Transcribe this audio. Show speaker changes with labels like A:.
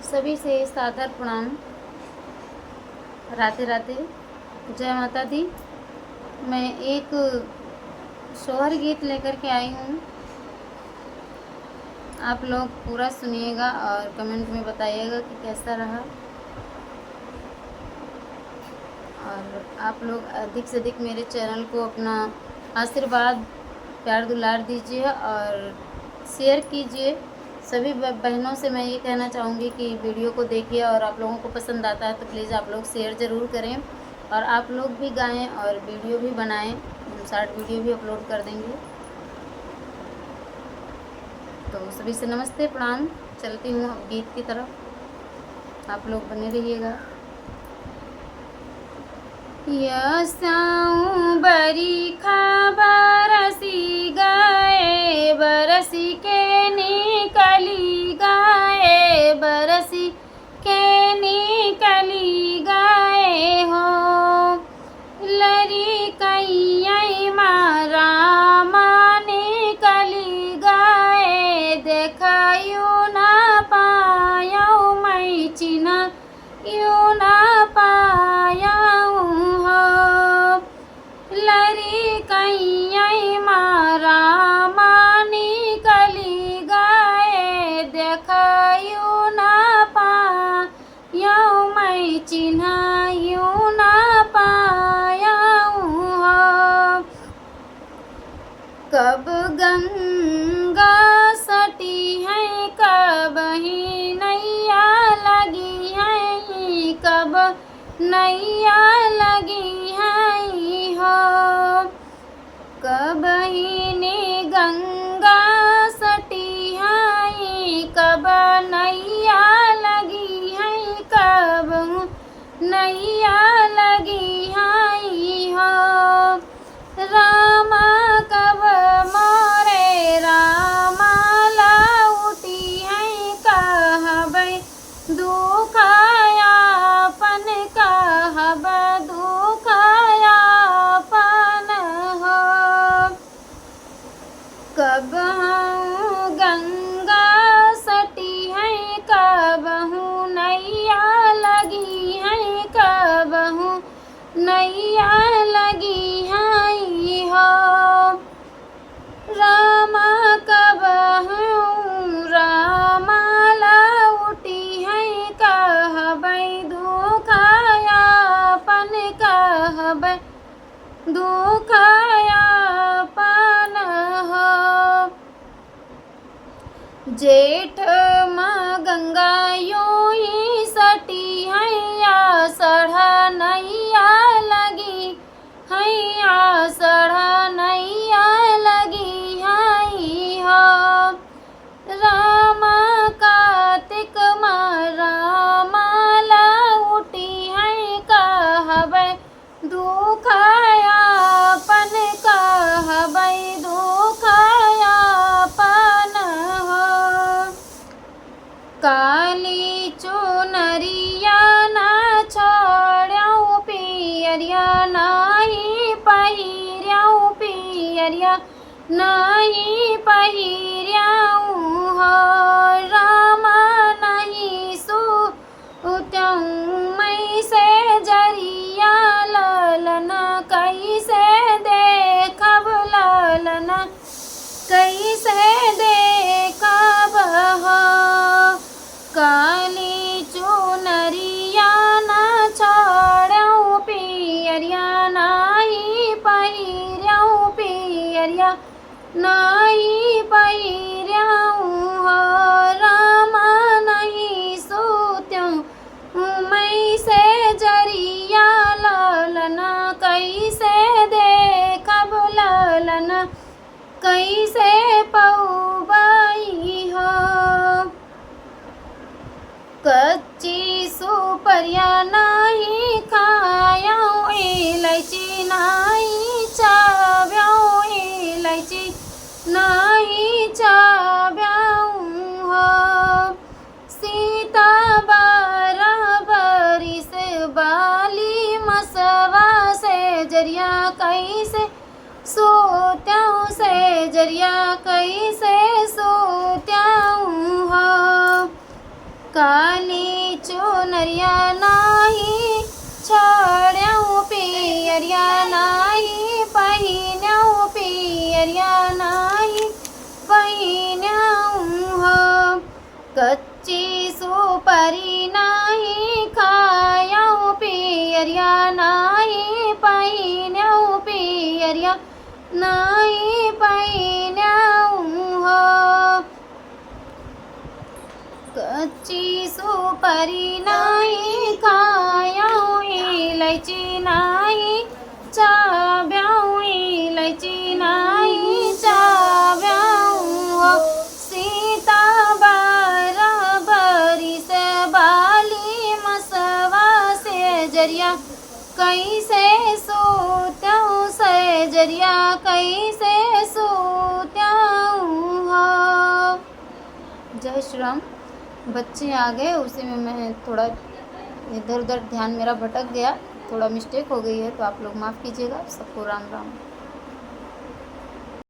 A: सभी से सादर प्रणाम। राधे राधे, जय माता दी। मैं एक सोहर गीत लेकर के आई हूँ। आप लोग पूरा सुनिएगा और कमेंट में बताइएगा कि कैसा रहा। और आप लोग अधिक से अधिक मेरे चैनल को अपना आशीर्वाद प्यार दुलार दीजिए और शेयर कीजिए। सभी बहनों से मैं ये कहना चाहूँगी कि वीडियो को देखिए और आप लोगों को पसंद आता है तो प्लीज़ आप लोग शेयर ज़रूर करें और आप लोग भी गाएं और वीडियो भी बनाएं। हम शॉर्ट वीडियो भी अपलोड कर देंगे। तो सभी से नमस्ते प्रणाम। चलती हूँ अब गीत की तरफ, आप लोग बने रहिएगा। यसाऊं बरी बरसी गए, बरसी के निकली गए, बरसी के निकली गए हो। लरी कई मारा निकली गए, देखयू न पायऊ मैं चिन्ह यू न पायऊ हो। लरी कई मारा निकली गए, देखयू न पायऊ मैं चिन्ह यू न पायऊ हो। कब गंगा सटी है, कब ही नैया लगी है, कब नैया लगी है हो। कब ही ने गंगा सटी है, कब नैया लगी है, कब नैया लगी है हो। रामा कब मोरे रामा लौटी है, कहबै दुखायापन, कहब दुखायापन हो। कब हूँ गंगा सटी है, कब हूँ नैया लगी है, कब हूँ नैया लगी है हो। रामा कब हूँ रामा लौटी है, कहबै दुखायापन, कहबै दुखायापन हो। जेठ माँ गंगा यूं ही सटी है, आषाढ़ नैया लगी है, आषाढ़ नैया लगी है हो। रामा कार्तिक माँ रामा लौटी है, कहबै दुखायापन, कहबै दुखायापन हो। काली चुनरिया ना छोड़्यऊ पियरिया, नाही पहिर्यऊ पियरिया, नाही पहिर्यऊ हो। रामा नहीं सूत्यऊ मैं से जरिया, ललना कैसे देखब, ललना कैसे देखब हो। काली चुनरिया ना छोड़्यऊ पियरिया, नाही पहिर्यऊ पियरिया, नाही पहिर्यऊ हो। रामा नहीं सूत्यऊ मैं से जरिया, ललना कैसे देखब, ललना कैसे पौबई हो। कच्ची सुपरिया नाही खायऊ, इलायची नाही चाव्यऊ, इलायची नाही चाव्यऊ हो। सीता बराबरी से बाली मसवा से जरिया, कैसे सोत्याऊ से जरिया, कैसे सोत्याऊ हो। काली चुनरिया नाही छाड़्याऊ पियरिया नाही पहिन्याऊ पियरिया नाही पहिन्याऊ हो कच्ची सुपारी नाही खायाऊ पियरिया नाही पहिन्याऊ पियरिया नाही पहिन्याऊ हो कच्ची सुपारी नाही खायाऊ इलायची नाही चाब्याऊ इलायची नाही चाब्याऊ सीता बराबरी से बाली मसवा से जरिया कैसे सोत्याऊ से जरिया कैसे सोत्याऊ हो। जय श्री राम। बच्चे आ गए, उसी में मैं थोड़ा इधर उधर ध्यान मेरा भटक गया, थोड़ा मिस्टेक हो गई है तो आप लोग माफ़ कीजिएगा। सबको राम राम।